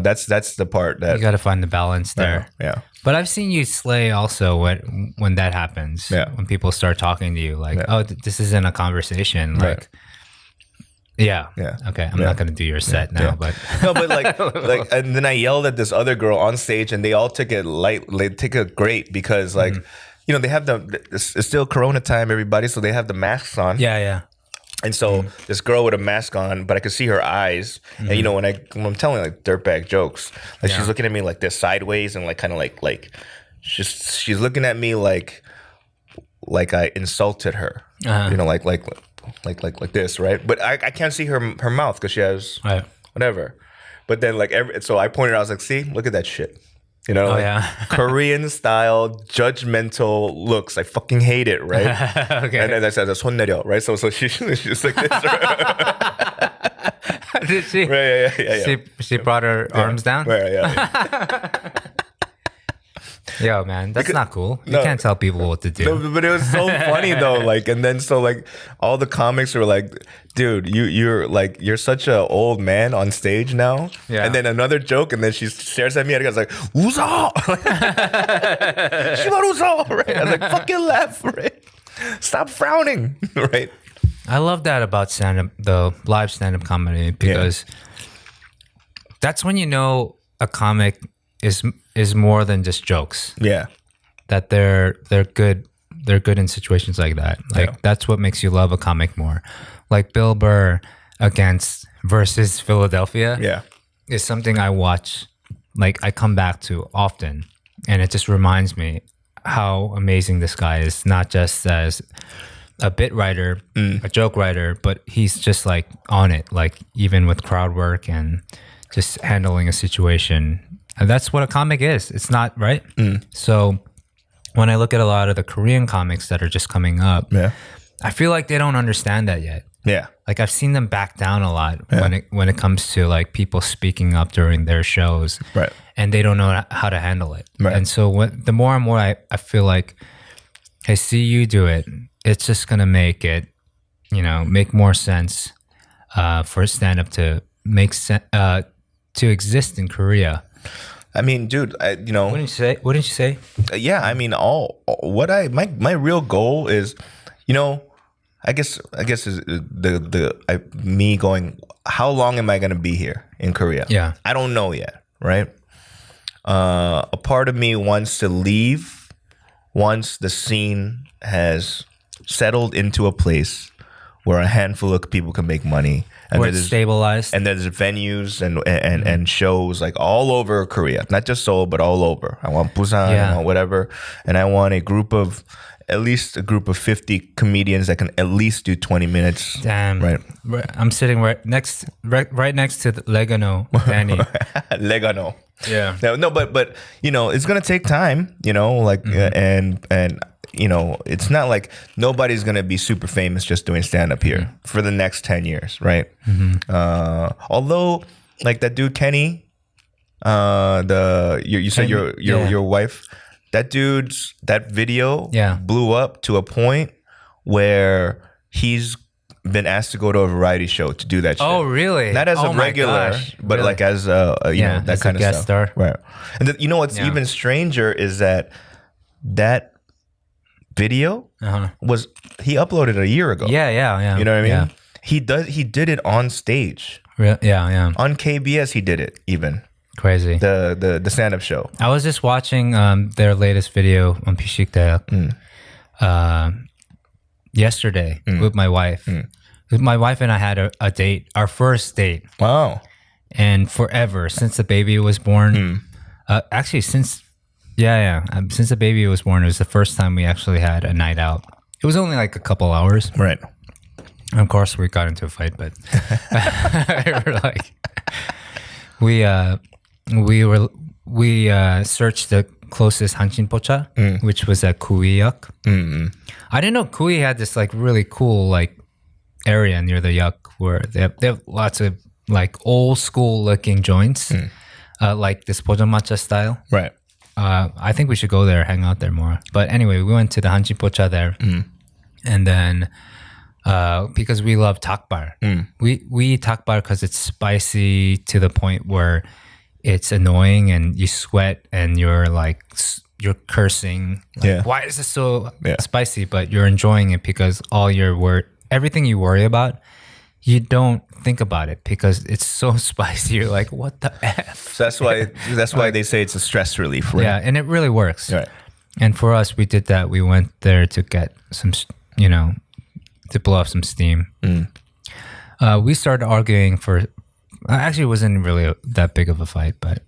that's the part that you got to find the balance there. Yeah. But I've seen you slay also when that happens. Yeah. When people start talking to you, like, oh, this isn't a conversation. Like, yeah. Okay. I'm not gonna do your set now, but no, but like, and then I yelled at this other girl on stage, and they all took it light. They took it great because, like, they have it's still Corona time, everybody, so they have the masks on. Yeah. And so this girl with a mask on, but I could see her eyes. And when I'm telling like dirtbag jokes, like she's looking at me like this sideways and like kind of like she's looking at me like I insulted her. Like this, right? But I can't see her mouth because she has whatever. But then so I pointed out, I was like, see, look at that shit. Korean style judgmental looks. I fucking hate it, right? Okay. And then I said, 손 내려, right? So she's like this. Did she? Right, yeah. She brought her arms down? Right, yeah. Yo, man, that's not cool. You can't tell people what to do. No, but it was so funny though. And then all the comics were like, dude, you're such an old man on stage now. Yeah. And then another joke, and then she stares at me and I was like, 웃어! 시발 웃어! Right? I was like, fucking laugh, right? Stop frowning, right? I love that about stand-up, the live stand-up comedy, because that's when you know a comic is more than just jokes. Yeah. That they're good. They're good in situations like that. That's what makes you love a comic more. Like Bill Burr versus Philadelphia is something I watch, I come back to often. And it just reminds me how amazing this guy is, not just as a bit writer, a joke writer, but he's just on it, even with crowd work and just handling a situation. And that's what a comic is. It's not, right? So when I look at a lot of the Korean comics that are just coming up, I feel like they don't understand that yet. Yeah. Like I've seen them back down a lot when it comes to like people speaking up during their shows. Right. And they don't know how to handle it. Right. And so the more and more I feel like, hey, see you do it, it's just going to make it, make more sense for stand-up to make sense, to exist in Korea. I mean, dude, What did you say? What did you say? Yeah, I mean, my real goal is, I guess is me going, how long am I going to be here in Korea? Yeah. I don't know yet, right? A part of me wants to leave once the scene has settled into a place where a handful of people can make money. And where it's stabilized. And there's venues and shows like all over Korea. Not just Seoul, but all over. I want Busan, I want whatever. And I want at least a group of 50 comedians that can at least do 20 minutes. Damn. Right. I'm sitting right next to Legano, Danny. Legano. Yeah. No, but it's gonna take time. And it's not like nobody's gonna be super famous just doing stand up here for the next 10 years, right? Although, like that dude Kenny, you said your wife, that video blew up to a point where he's been asked to go to a variety show to do that shit. Oh, really? Not as a regular, but really? Like as that as kind a of guest stuff. star. Right. And what's even stranger is that video was he uploaded a year ago. Yeah. You know what I mean? Yeah. He did it on stage. Yeah. On KBS he did it even. Crazy. The stand up show. I was just watching their latest video on Pishik yesterday with my wife. My wife and I had a date, our first date. Wow. And forever, since the baby was born. Actually, since the baby was born, it was the first time we actually had a night out. It was only like a couple hours. Right. And of course, we got into a fight, but we searched the closest Hanshin Pocha, which was at Kuiyak. I didn't know Kui had this like really cool like area near the Yak where they have lots of like old school looking joints, like this Pojangmatcha style. Right. I think we should go there, hang out there more. But anyway, we went to the Hanshin Pocha there, and then because we love takbar, we eat takbar because it's spicy to the point where it's annoying and you sweat and you're cursing. Like, why is this so spicy? But you're enjoying it because everything you worry about, you don't think about it because it's so spicy. You're like, what the F? So that's why they say it's a stress relief, right? Yeah, and it really works. Right. And for us, we did that. We went there to get some, to blow off some steam. We started arguing for. Actually, it wasn't really that big of a fight, but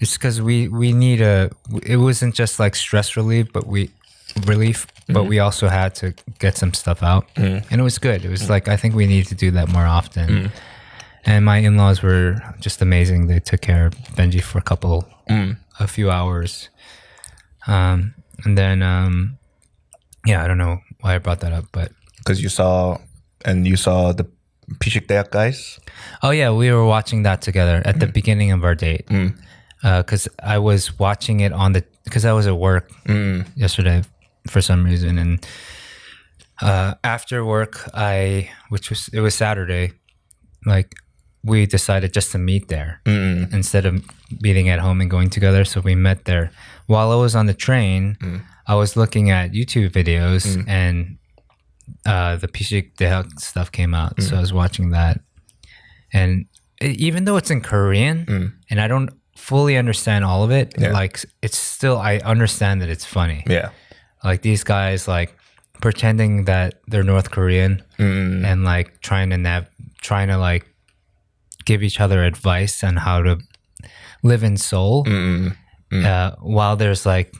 it's because we need it wasn't just like stress relief, but we also had to get some stuff out, and it was good. It was like, I think we need to do that more often. And my in-laws were just amazing. They took care of Benji for a few hours, and then I don't know why I brought that up, but because you saw the Pishik Dayak guys. Oh yeah, we were watching that together at the beginning of our date. Because I was watching it because I was at work yesterday for some reason, and after work, it was Saturday, like we decided just to meet there instead of meeting at home and going together. So we met there. While I was on the train, I was looking at YouTube videos and the Pishik Dayak stuff came out, so I was watching that. And even though it's in Korean, and I don't fully understand all of it, like it's still, I understand that it's funny. Yeah, like these guys like pretending that they're North Korean and like trying to like give each other advice on how to live in Seoul, while there's like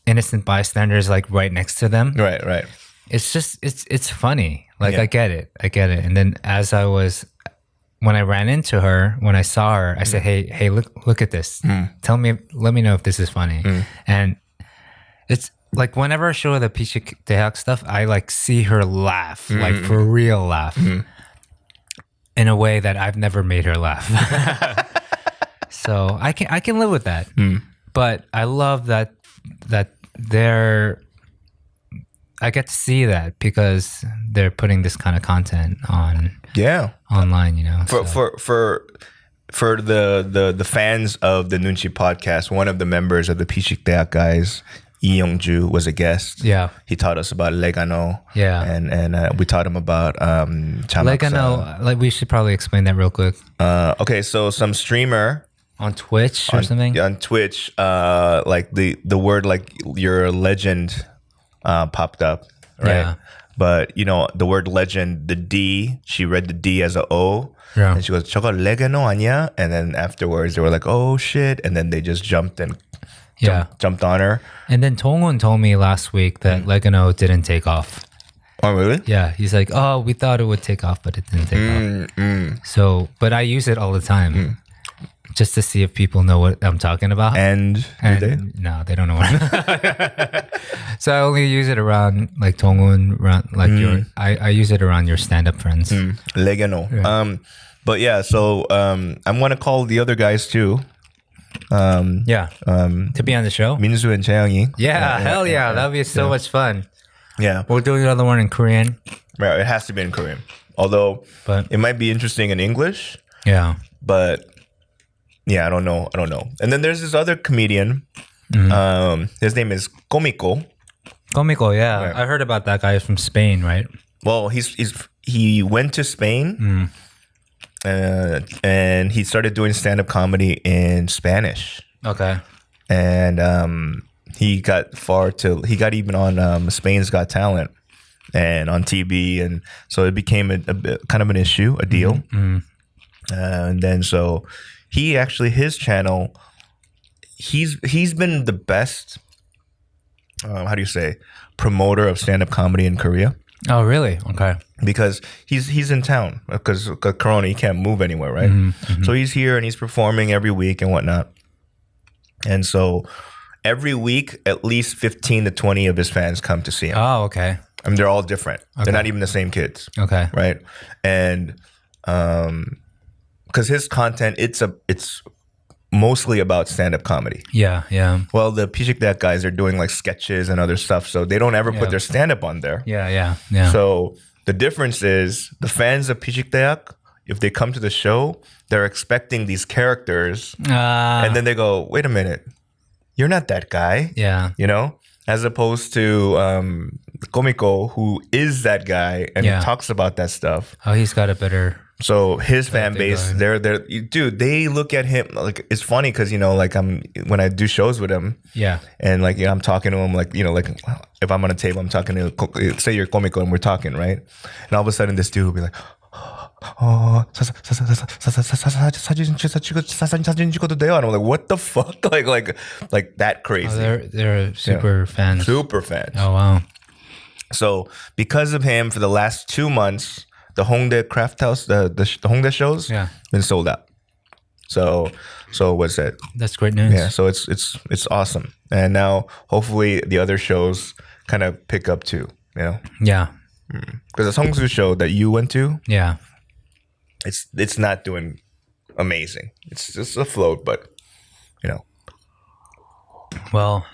innocent bystanders like right next to them. Right. It's just it's funny. Like I get it. And then as I was when I ran into her, when I saw her, I said, "Hey, look at this. Let me know if this is funny." And it's like whenever I show her the Pichik Daehak stuff, I like see her laugh, like for real laugh, in a way that I've never made her laugh. So I can live with that. But I love that I get to see that because they're putting this kind of content on online, you know. For the fans of the Noonchi podcast, one of the members of the Pichik Daehak guys, Lee Young-ju, was a guest. Yeah. He taught us about Legano. Yeah. And we taught him about Legano, like we should probably explain that real quick. Okay, so some streamer on Twitch or something? On Twitch, like the word like you're a legend popped up, right? Yeah. But you know the word legend, the D, she read the D as a O, and she goes, "저거 레게노 아니야?" And then afterwards they were like, "Oh shit!" And then they just jumped on her. And then Dong-un told me last week that Legano didn't take off. Oh really? Yeah, he's like, "Oh, we thought it would take off, but it didn't take off." So, but I use it all the time. Just to see if people know what I'm talking about. And they? No, they don't know what. So I only use it around like Dong-un, around like I use it around your stand-up friends. Legano. Yeah. But yeah, so I'm gonna call the other guys too. To be on the show. Minsu and Chaeyoung. Yeah, hell yeah. That'd be so much fun. Yeah. We'll do another one in Korean. Right, it has to be in Korean. Although it might be interesting in English. Yeah. But yeah, I don't know. And then there's this other comedian. His name is Komiko. Komiko, yeah. Right. I heard about that guy. He's from Spain, right? Well, he went to Spain and he started doing stand-up comedy in Spanish. Okay. And he got even on Spain's Got Talent and on TV, and so it became a kind of an issue, a deal. And then so his channel, he's been the best promoter of stand-up comedy in Korea. Oh really? Okay. Because he's in town because Corona, he can't move anywhere, right? So he's here and he's performing every week and whatnot. And so every week at least 15 to 20 of his fans come to see him. Oh, okay. I mean, they're all different. Okay. They're not even the same kids. Okay. Right? And because his content, it's mostly about stand-up comedy. Yeah. Well, the Pichik Daehak guys are doing like sketches and other stuff, so they don't ever put their stand-up on there. Yeah. So the difference is the fans of Pichik Daehak, if they come to the show, they're expecting these characters, and then they go, "Wait a minute, you're not that guy." Yeah. You know, as opposed to Komiko, who is that guy and talks about that stuff. Oh, he's got a better. So his fan base, they look at him like, it's funny because, you know, like when I do shows with him, and like, you know, I'm talking to him like, you know, like if I'm on a table, I'm talking to, say you're Komiko and we're talking, right? And all of a sudden this dude will be like, 사진 찍어도 돼요? And I'm like, what the fuck? Like that crazy. Oh, they're super fans. Super fans. Oh wow. So because of him, for the last 2 months, the Hongdae Craft House, the Hongdae shows, been sold out. So what's that? That's great news. Yeah. So it's awesome. And now hopefully the other shows kind of pick up too. You know. Yeah. Because the Songsu show that you went to, it's not doing amazing. It's just afloat, but you know. Well,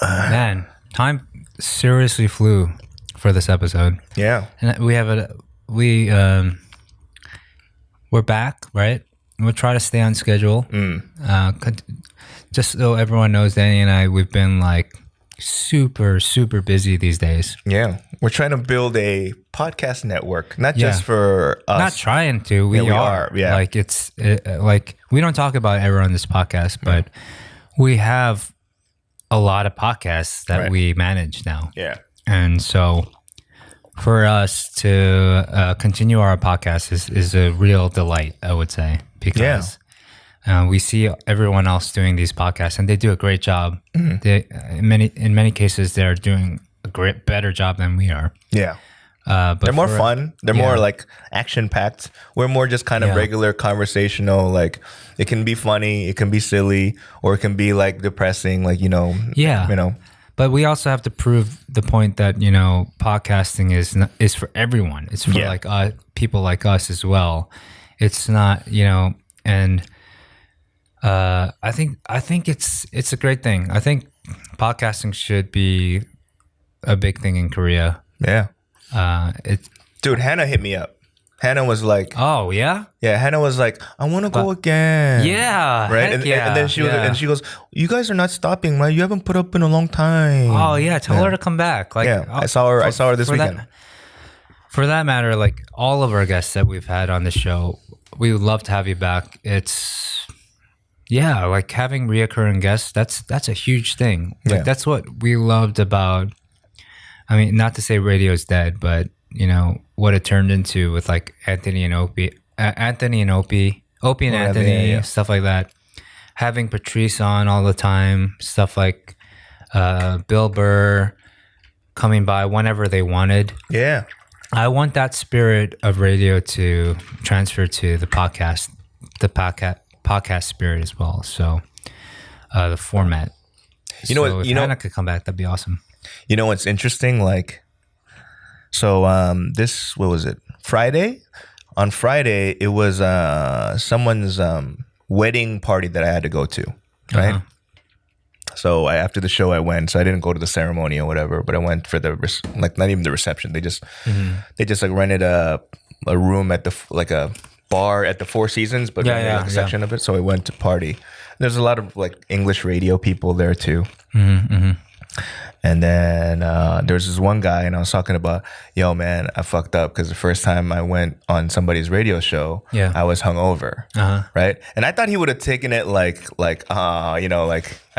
man, time seriously flew for this episode. Yeah. And we're back, right? We'll try to stay on schedule. Just so everyone knows, Danny and I, we've been like super, super busy these days. Yeah. We're trying to build a podcast network, not just for us. Not trying to. We are. Yeah. Like like we don't talk about it ever on this podcast, but we have a lot of podcasts that we manage now. Yeah. And so for us to continue our podcast is a real delight, I would say, because we see everyone else doing these podcasts and they do a great job. They, in many cases, they're doing a better job than we are. Yeah. But they're more fun. They're more like action packed. We're more just kind of regular conversational. Like it can be funny, it can be silly, or it can be like depressing. Like But we also have to prove the point that podcasting is for everyone. It's for like people like us as well. It's not and I think it's a great thing. I think podcasting should be a big thing in Korea. Yeah. Dude, Hannah hit me up. Hannah was like, "Oh yeah, yeah." Hannah was like, "I want to go again." Yeah, right. And then she goes, "You guys are not stopping, right? You haven't put up in a long time." Oh yeah, tell her to come back. Like, I saw her this weekend. For that matter, like all of our guests that we've had on the show, we would love to have you back. It's like having reoccurring guests. That's a huge thing. Like that's what we loved about. I mean, not to say radio's dead, but what it turned into with like Opie and Anthony, stuff like that. Having Patrice on all the time, stuff like Bill Burr coming by whenever they wanted. Yeah, I want that spirit of radio to transfer to the podcast spirit as well. So the format. If Hannah could come back, that'd be awesome. You know what's interesting? Like, so what was it? Friday? On Friday, it was someone's wedding party that I had to go to, right? Uh-huh. So after the show, I went. So I didn't go to the ceremony or whatever, but I went for the not even the reception. They just like rented a room at a bar at the Four Seasons, but a section of it. So I went to party. There's a lot of like English radio people there too. And then there was this one guy, and I was talking about, yo, man, I fucked up because the first time I went on somebody's radio show, I was hungover, right? And I thought he would have taken it like I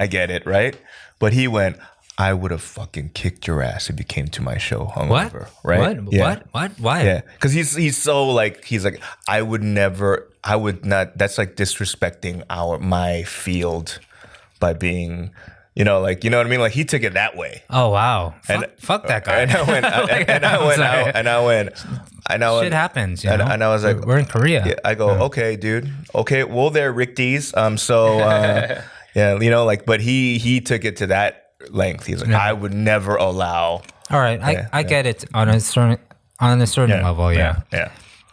get it, right? But he went, I would have fucking kicked your ass if you came to my show hungover, right? What? Why? Yeah, because he's so like, he's like, I would not. That's like disrespecting my field by being. You know what I mean? Like he took it that way. Oh wow! Fuck that guy. And I went. Shit happens. And I was like, we're in Korea. Yeah, I go, okay, dude. Okay, well, they're Richties. But he took it to that length. He's like, I would never allow. All right, I get it on a certain level. Yeah.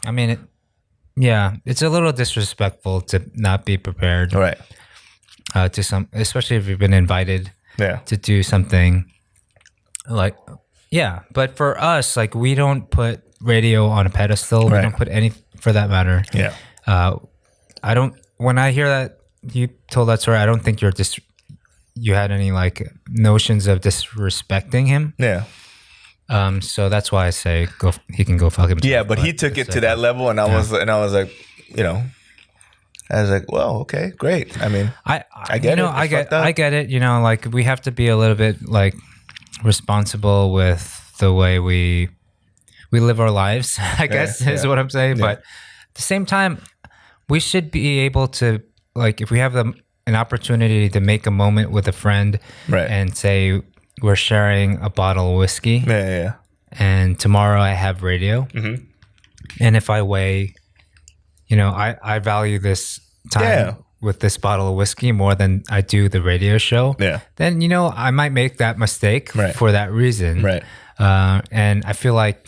I mean, it's a little disrespectful to not be prepared. Right. Especially if you've been invited to do something like, but for us, like we don't put radio on a pedestal. We don't put any, for that matter. Yeah. When I hear that you told that story, I don't think you had any like notions of disrespecting him. Yeah. So that's why I say he can go fuck himself. Yeah, but he took it to that level, and I was like, I was like, well, okay, great. I mean, I get it. I get it. Like we have to be a little bit like responsible with the way we live our lives, I guess is what I'm saying. Yeah. But at the same time, we should be able to, like, if we have an opportunity to make a moment with a friend and say we're sharing a bottle of whiskey. Yeah. And tomorrow I have radio. Mm-hmm. And if I weigh, I value this time with this bottle of whiskey more than I do the radio show. Yeah. Then, I might make that mistake for that reason. Right. And I feel like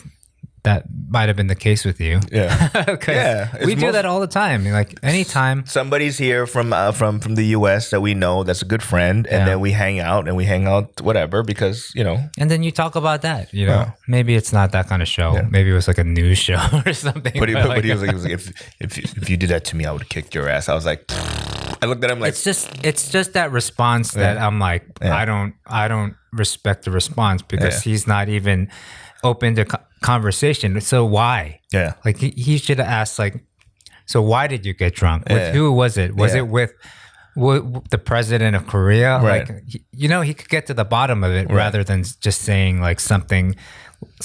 that might have been the case with you. Yeah. We do that all the time. Like anytime somebody's here from the US that we know that's a good friend, and then we hang out whatever because and then you talk about that. Maybe it's not that kind of show. Yeah. Maybe it was like a news show or something. But he was like, if you did that to me, I would have kicked your ass. I was like, I looked at him like, it's just that response that I'm like, I don't respect the response because he's not even open to conversation. So why? Yeah. Like he should have asked, like, so why did you get drunk? With who was it? Was it with the president of Korea? Right. Like, he could get to the bottom of it rather than just saying like something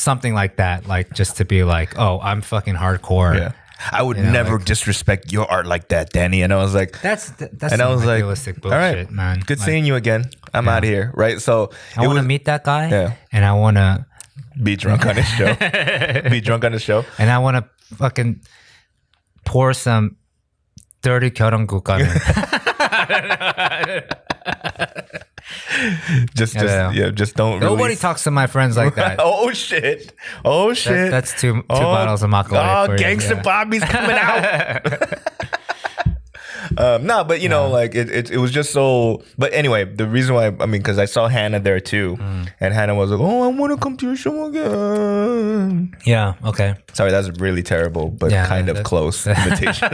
like that, like just to be like, oh, I'm fucking hardcore. Yeah. I would never disrespect your art like that, Danny. And I was like, that's and I was realistic bullshit, all right, man. Good seeing you again. I'm out of here, right? So I want to meet that guy, and I want to Be drunk on his show. Be drunk on the show. And I want to fucking pour some dirty 결혼국 on him. Just don't. Nobody release. talks to my friends like that. Oh shit! That's two bottles of makgeolli. Oh, Gangsta Bobby's coming out. No, but you know, like it was just so. But anyway, the reason why, I mean, because I saw Hannah there too, and Hannah was like, "Oh, I want to come to your show again." Yeah. Okay. Sorry, that's really terrible, but kind of close invitation.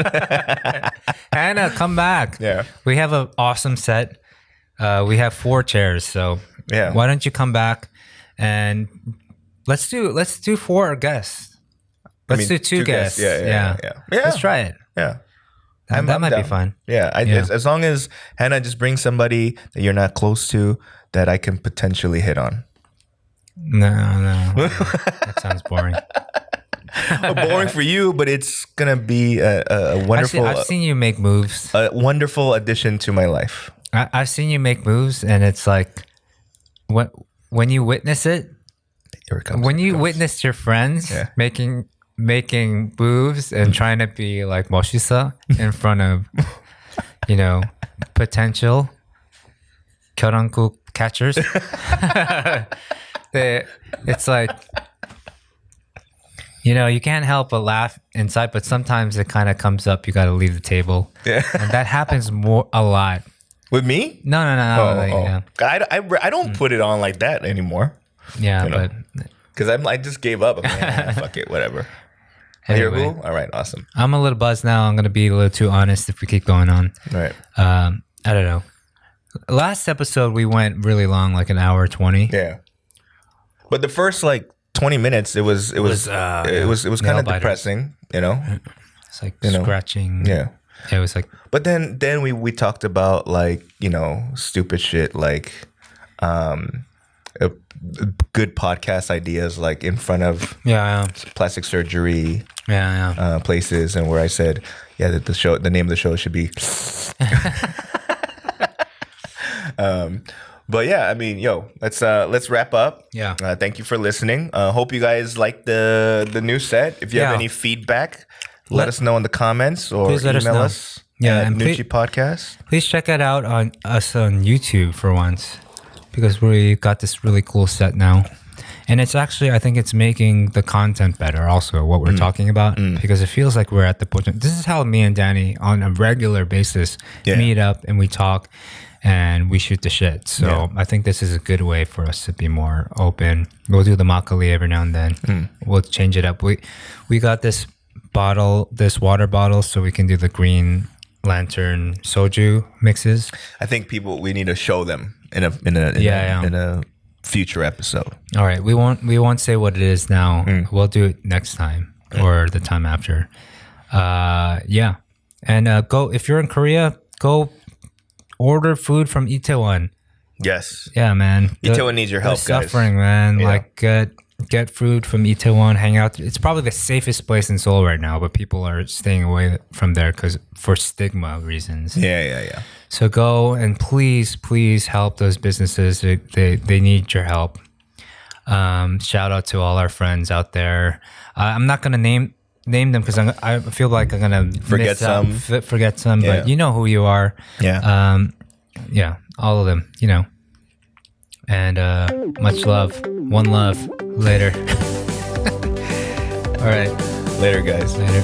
Hannah, come back. Yeah, we have an awesome set. We have 4 chairs, so why don't you come back and let's do 4 guests. Let's do 2 guests. Yeah. Let's try it. Yeah. That might be fun. Yeah, as long as Hannah just brings somebody that you're not close to that I can potentially hit on. No. That sounds boring. Boring for you, but it's gonna be a wonderful. I've seen you make moves. A wonderful addition to my life. I've seen you make moves, and it's like when you witness it. Here it comes. When you witness your friends making moves and trying to be like 멋있어 in front of, you know, potential 결혼국 catchers. It's like, you know, you can't help but laugh inside, but sometimes it kind of comes up. You got to leave the table. Yeah. And that happens a lot. With me? No. I don't put it on like that anymore. Yeah, but because I just gave up. I'm like, fuck it, whatever. Anyway, you're cool? All right, awesome. I'm a little buzzed now. I'm gonna be a little too honest if we keep going on. Right. I don't know. Last episode we went really long, like an hour 20. Yeah. But the first like 20 minutes, it was kind of depressing. You know. It's like scratching. Yeah. Yeah, it was like. But then we talked about like, you know, stupid shit like good podcast ideas like in front of plastic surgery places, and where I said that the name of the show should be but yeah, I mean, let's wrap up. Thank you for listening. Hope you guys like the new set. If you have any feedback, let us know in the comments or email us. And Noonchi Podcast. Please check it out on YouTube for once, because we got this really cool set now. And it's actually, I think it's making the content better also, what we're talking about, because it feels like we're at the point. This is how me and Danny on a regular basis meet up and we talk and we shoot the shit. So I think this is a good way for us to be more open. We'll do the makgeolli every now and then. We'll change it up. We got this water bottle, so we can do the green lantern soju mixes. I think we need to show them in a future episode. All right, we won't say what it is now. We'll do it next time or the time after. And go, if you're in Korea, go order food from Itaewon. Yes. Yeah, man. Itaewon needs your help, guys. Suffering, man. Yeah. Like get food from Itaewon, hang out. It's probably the safest place in Seoul right now, but people are staying away from there for stigma reasons. Yeah. So go and please help those businesses. They need your help. Shout out to all our friends out there. I'm not gonna name them because I feel like I'm gonna forget some. But you know who you are. Yeah. All of them. You know. And much love. One love. Later. All right. Later, guys. Later.